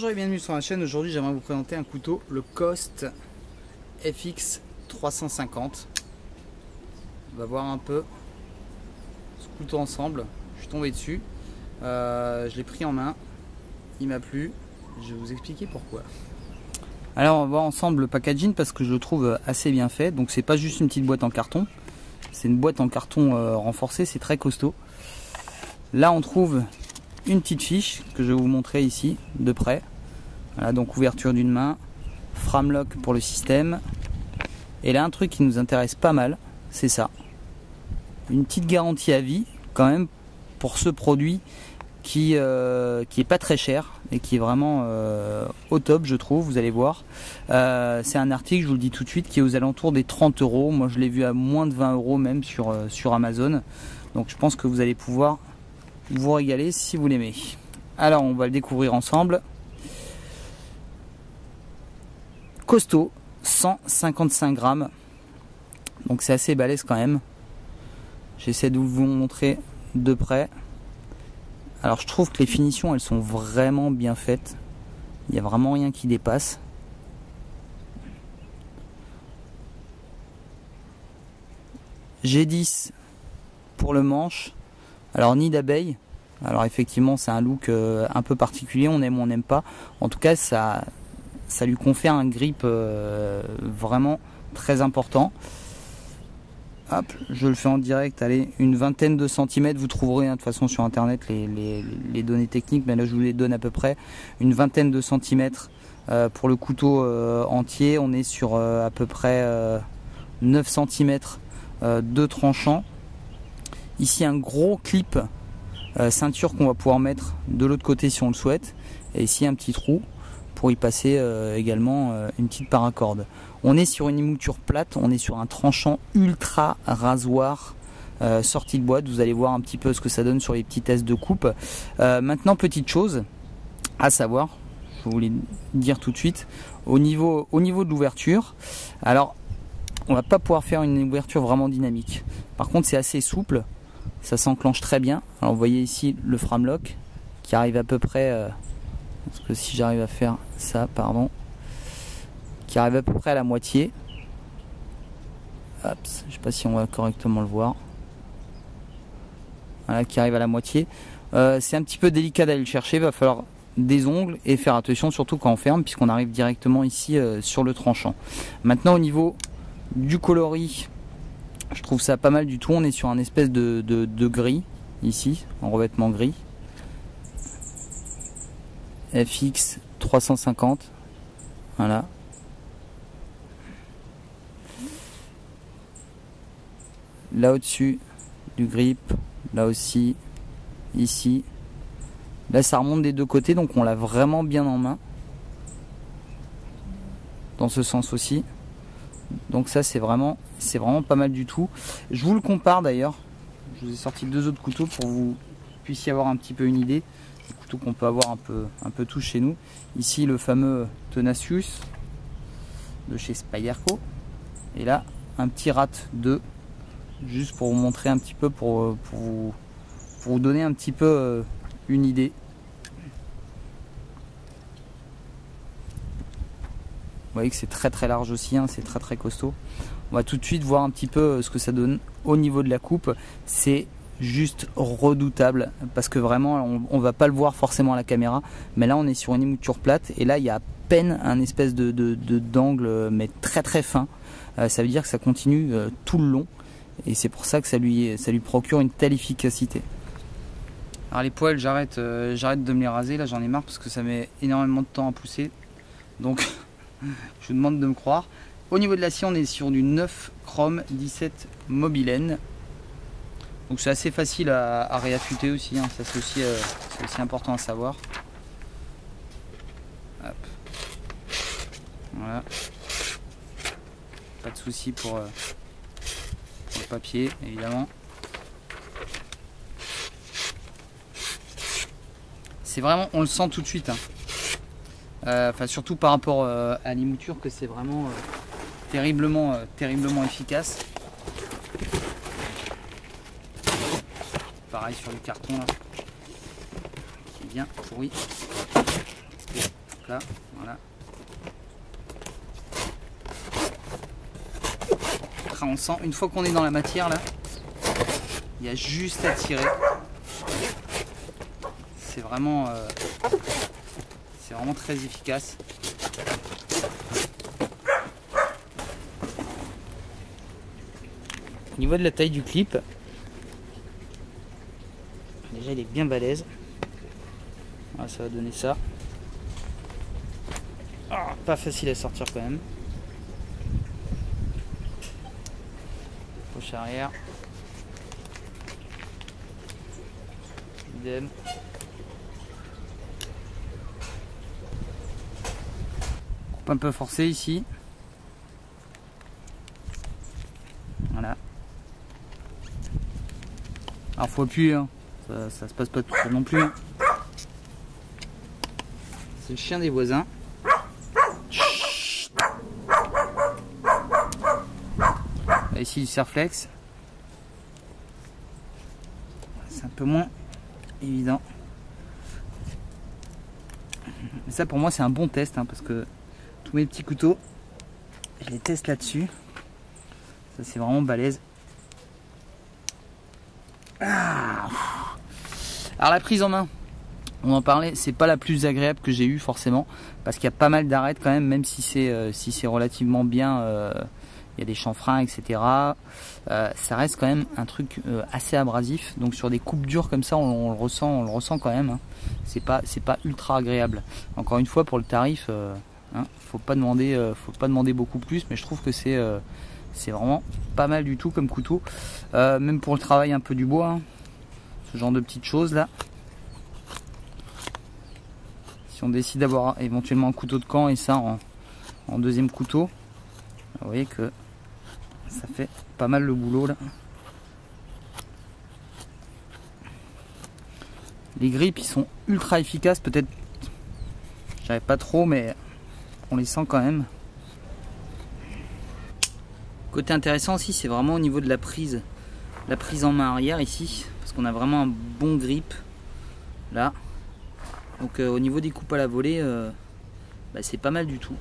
Bonjour et bienvenue sur la chaîne. Aujourd'hui j'aimerais vous présenter un couteau, le Cost FX 350. On va voir un peu ce couteau ensemble. Je suis tombé dessus, je l'ai pris en main, il m'a plu, je vais vous expliquer pourquoi. Alors on va voir ensemble le packaging parce que je le trouve assez bien fait. Donc c'est pas juste une petite boîte en carton, c'est une boîte en carton renforcée, c'est très costaud. Là on trouve une petite fiche que je vais vous montrer ici de près. Voilà, donc ouverture d'une main, framelock pour le système. Et là un truc qui nous intéresse pas mal, c'est ça. Une petite garantie à vie quand même pour ce produit qui est pas très cher et qui est vraiment au top, je trouve. Vous allez voir, c'est un article, je vous le dis tout de suite, qui est aux alentours des 30 €. Moi je l'ai vu à moins de 20 € même sur Amazon. Donc je pense que vous allez pouvoir vous régaler si vous l'aimez. Alors on va le découvrir ensemble. Costaud, 155 grammes, donc c'est assez balèze quand même. J'essaie de vous montrer de près. Alors je trouve que les finitions elles sont vraiment bien faites, il n'y a vraiment rien qui dépasse. G10 pour le manche. Alors nid d'abeille, alors effectivement c'est un look un peu particulier, on aime ou on n'aime pas. En tout cas ça lui confère un grip vraiment très important. Hop, je le fais en direct, allez, une vingtaine de centimètres, vous trouverez de toute façon sur internet les données techniques, mais là je vous les donne à peu près, une vingtaine de centimètres pour le couteau entier. On est sur à peu près 9 centimètres de tranchant. Ici un gros clip ceinture qu'on va pouvoir mettre de l'autre côté si on le souhaite, et ici un petit trou pour y passer également une petite paracorde. On est sur une mouture plate, on est sur un tranchant ultra rasoir sorti de boîte. Vous allez voir un petit peu ce que ça donne sur les petits tests de coupe. Maintenant, petite chose à savoir, je voulais dire tout de suite, au niveau de l'ouverture, alors on va pas pouvoir faire une ouverture vraiment dynamique. Par contre c'est assez souple, ça s'enclenche très bien. Alors vous voyez ici le framelock qui arrive à peu près, parce que si j'arrive à faire ça, pardon, qui arrive à peu près à la moitié. Hop, je sais pas si on va correctement le voir. Voilà, qui arrive à la moitié. C'est un petit peu délicat d'aller le chercher, il va falloir des ongles et faire attention surtout quand on ferme, puisqu'on arrive directement ici sur le tranchant. Maintenant au niveau du coloris, je trouve ça pas mal du tout. On est sur un espèce de gris ici, en revêtement gris. FX 350, voilà. Là au-dessus du grip, là aussi, ici. Là ça remonte des deux côtés, donc on l'a vraiment bien en main. Dans ce sens aussi. Donc ça c'est vraiment pas mal du tout. Je vous le compare d'ailleurs. Je vous ai sorti deux autres couteaux pour que vous puissiez avoir un petit peu une idée. Des couteaux qu'on peut avoir un peu tous chez nous. Ici le fameux Tenacious de chez Spyderco. Et là un petit Rat 2. Juste pour vous montrer un petit peu, pour vous donner un petit peu une idée. Vous voyez que c'est très large aussi, hein, c'est très costaud. On va tout de suite voir un petit peu ce que ça donne au niveau de la coupe. C'est juste redoutable parce que vraiment on va pas le voir forcément à la caméra, mais là on est sur une mouture plate et là il y a à peine un espèce d'angle mais très fin. Ça veut dire que ça continue tout le long et c'est pour ça que ça lui procure une telle efficacité. Alors les poils, j'arrête de me les raser, là j'en ai marre parce que ça met énormément de temps à pousser, donc je vous demande de me croire. Au niveau de l'acier, on est sur du 9 chrome 17 mobilène. Donc c'est assez facile à réaffûter aussi, hein. Ça c'est aussi important à savoir. Hop. Voilà. Pas de souci pour le papier, évidemment. C'est vraiment, on le sent tout de suite, hein. Enfin surtout par rapport à l'émouture, que c'est vraiment terriblement efficace. Pareil sur le carton là, qui est bien pourri. là, voilà. Après, on sent, une fois qu'on est dans la matière là, il y a juste à tirer. C'est vraiment très efficace. Au niveau de la taille du clip, déjà il est bien balèze. Voilà, ça va donner ça. Oh, pas facile à sortir quand même. Poche arrière. Idem. Coupe un peu forcé ici. Voilà. Alors faut appuyer, hein. Ça se passe pas tout seul non plus. Hein. C'est le chien des voisins. Chut. Là, ici du Serflex. C'est un peu moins évident. Mais ça pour moi c'est un bon test hein, parce que tous mes petits couteaux, je les teste là-dessus. Ça c'est vraiment balèze. Ah. Alors la prise en main, on en parlait, c'est pas la plus agréable que j'ai eue forcément parce qu'il y a pas mal d'arêtes quand même si c'est relativement bien, il y a des chanfreins etc. Ça reste quand même un truc assez abrasif, donc sur des coupes dures comme ça on le ressent quand même. Hein. C'est pas ultra agréable. Encore une fois pour le tarif, hein, faut pas demander beaucoup plus, mais je trouve que c'est vraiment pas mal du tout comme couteau, même pour le travail un peu du bois. Hein. Ce genre de petites choses là. Si on décide d'avoir éventuellement un couteau de camp et ça en deuxième couteau, vous voyez que ça fait pas mal le boulot là. Les grippes ils sont ultra efficaces, peut-être j'avais pas trop mais on les sent quand même. Côté intéressant aussi c'est vraiment au niveau de la prise en main arrière ici, parce qu'on a vraiment un bon grip là. Donc au niveau des coupes à la volée, bah, c'est pas mal du tout.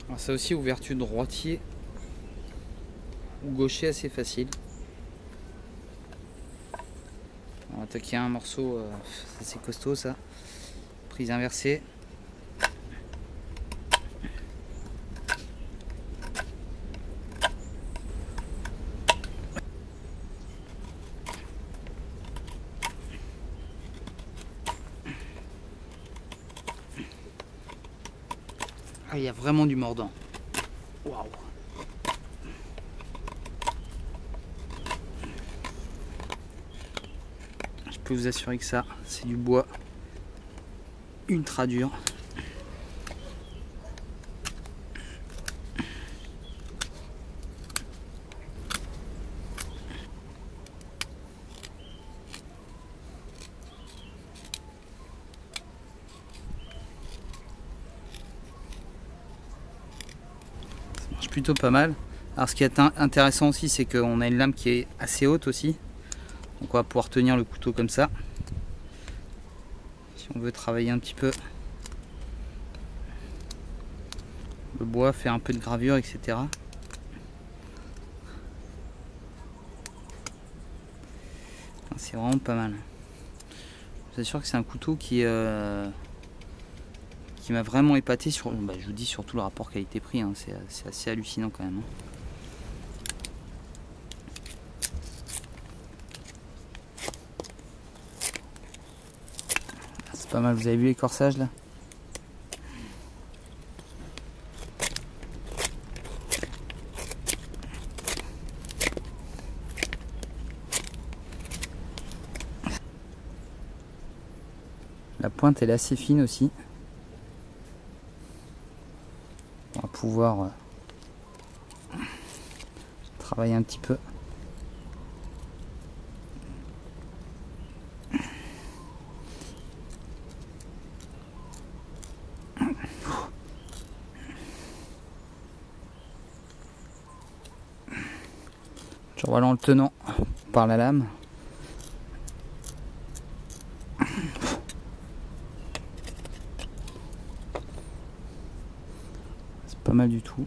Alors ça aussi, ouverture droitier ou gaucher assez facile. On va attaquer un morceau, c'est costaud ça. Prise inversée. Ah, il y a vraiment du mordant. Waouh. Je peux vous assurer que ça, c'est du bois ultra dur. Plutôt pas mal. Alors ce qui est intéressant aussi c'est qu'on a une lame qui est assez haute aussi, donc on va pouvoir tenir le couteau comme ça si on veut travailler un petit peu le bois, faire un peu de gravure etc. C'est vraiment pas mal. Je vous assure que c'est un couteau qui m'a vraiment épaté sur, bah, je vous dis surtout le rapport qualité-prix, hein, c'est assez hallucinant quand même. Hein. C'est pas mal, vous avez vu les corsages là? La pointe elle est assez fine aussi. On va pouvoir travailler un petit peu. Je revois en le tenant par la lame. C'est pas mal du tout.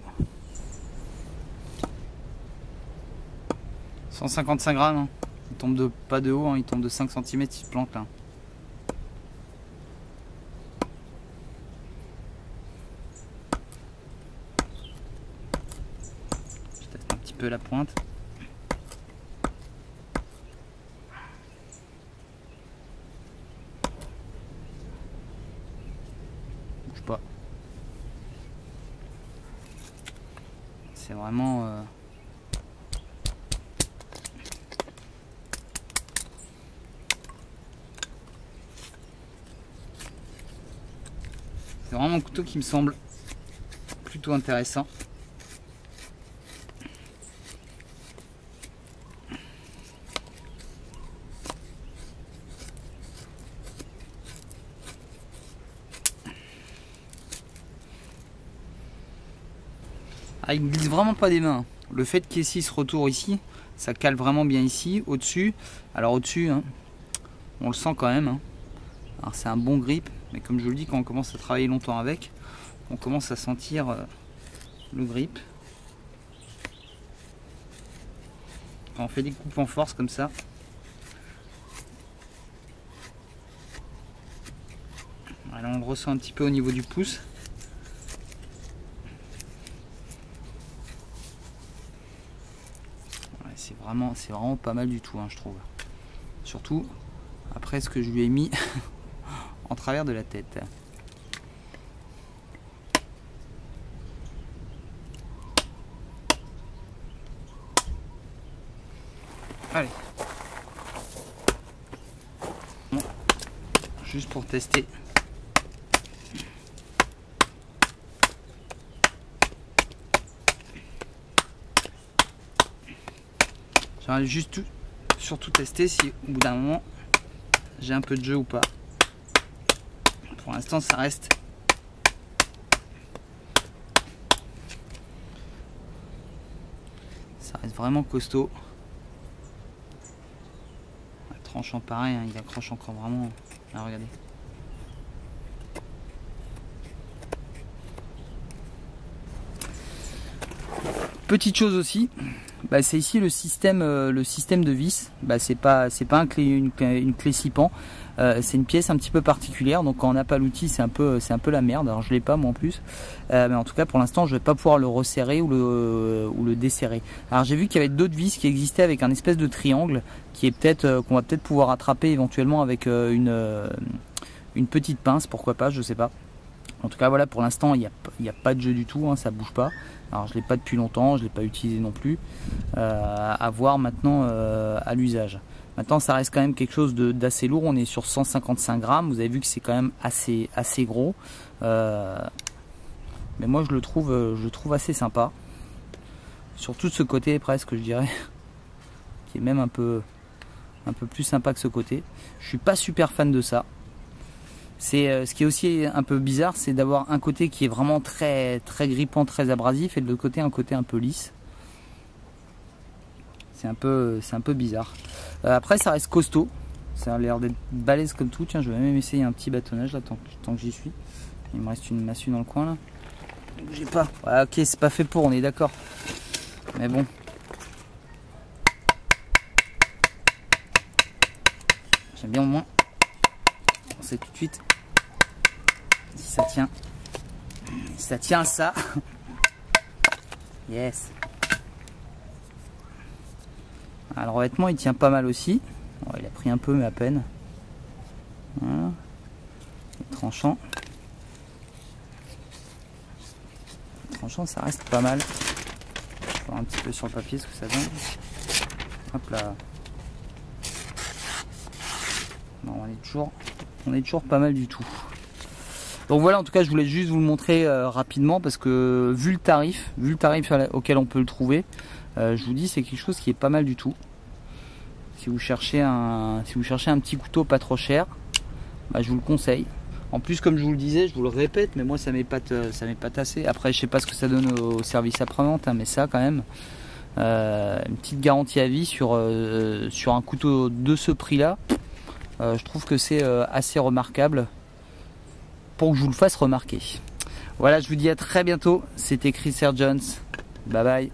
155 grammes, hein. Il tombe de pas de haut, hein. Il tombe de 5 cm, il se plante là. Je teste un petit peu la pointe. Bouge pas. C'est vraiment c'est vraiment un couteau qui me semble plutôt intéressant. Ah, il ne glisse vraiment pas des mains. Le fait qu'il y ait 6 retours ici, ça cale vraiment bien ici, au-dessus. Alors au-dessus, hein, on le sent quand même. Hein. Alors c'est un bon grip, mais comme je vous le dis, quand on commence à travailler longtemps avec, on commence à sentir le grip. Quand on fait des coupes en force comme ça, alors on le ressent un petit peu au niveau du pouce. Ouais, c'est vraiment pas mal du tout, hein, je trouve. Surtout après ce que je lui ai mis en travers de la tête. Allez. Bon. Juste pour tester. J'aimerais juste surtout tester si au bout d'un moment j'ai un peu de jeu ou pas. Pour l'instant ça reste vraiment costaud. Le tranchant pareil, hein, il accroche encore vraiment. Là, regardez. Petite chose aussi, bah, c'est ici le système de vis. Bah, c'est pas une clé scipan, c'est une pièce un petit peu particulière. Donc quand on n'a pas l'outil, c'est un peu la merde. Alors je l'ai pas moi en plus, mais en tout cas pour l'instant je vais pas pouvoir le resserrer ou le desserrer. Alors j'ai vu qu'il y avait d'autres vis qui existaient avec un espèce de triangle qui est peut-être qu'on va peut-être pouvoir attraper éventuellement avec une petite pince, pourquoi pas, je sais pas. En tout cas voilà, pour l'instant il n'y a pas de jeu du tout, hein, ça bouge pas. Alors je l'ai pas depuis longtemps, je l'ai pas utilisé non plus. À voir maintenant à l'usage. Maintenant ça reste quand même quelque chose d'assez lourd, on est sur 155 grammes, vous avez vu que c'est quand même assez gros. Mais moi je le trouve assez sympa. Surtout de ce côté presque, je dirais, qui est même un peu plus sympa que ce côté. Je suis pas super fan de ça. C'est ce qui est aussi un peu bizarre, c'est d'avoir un côté qui est vraiment très grippant, très abrasif, et de l'autre côté un côté un peu lisse. C'est un peu bizarre. Après ça reste costaud, ça a l'air d'être balèze comme tout. Tiens, je vais même essayer un petit bâtonnage là tant que j'y suis. Il me reste une massue dans le coin là. J'ai pas. Ouais, ok, c'est pas fait pour, on est d'accord. Mais bon. J'aime bien au moins. On sait tout de suite si ça tient. Si ça tient ça. Yes. Alors, le revêtement il tient pas mal aussi. Bon, il a pris un peu mais à peine. Voilà. Le tranchant. Le tranchant ça reste pas mal. Je vais voir un petit peu sur le papier ce que ça donne. Hop là. Non, on est toujours On est toujours pas mal du tout. Donc voilà, en tout cas je voulais juste vous le montrer rapidement parce que vu le tarif auquel on peut le trouver, je vous dis c'est quelque chose qui est pas mal du tout. Si vous cherchez un petit couteau pas trop cher, bah, je vous le conseille. En plus, comme je vous le disais, je vous le répète, mais moi ça m'épate assez. Après, je sais pas ce que ça donne au service après-vente, hein, mais ça quand même, une petite garantie à vie sur un couteau de ce prix-là, je trouve que c'est assez remarquable pour que je vous le fasse remarquer. Voilà, je vous dis à très bientôt. C'était Chris Jones. Bye bye.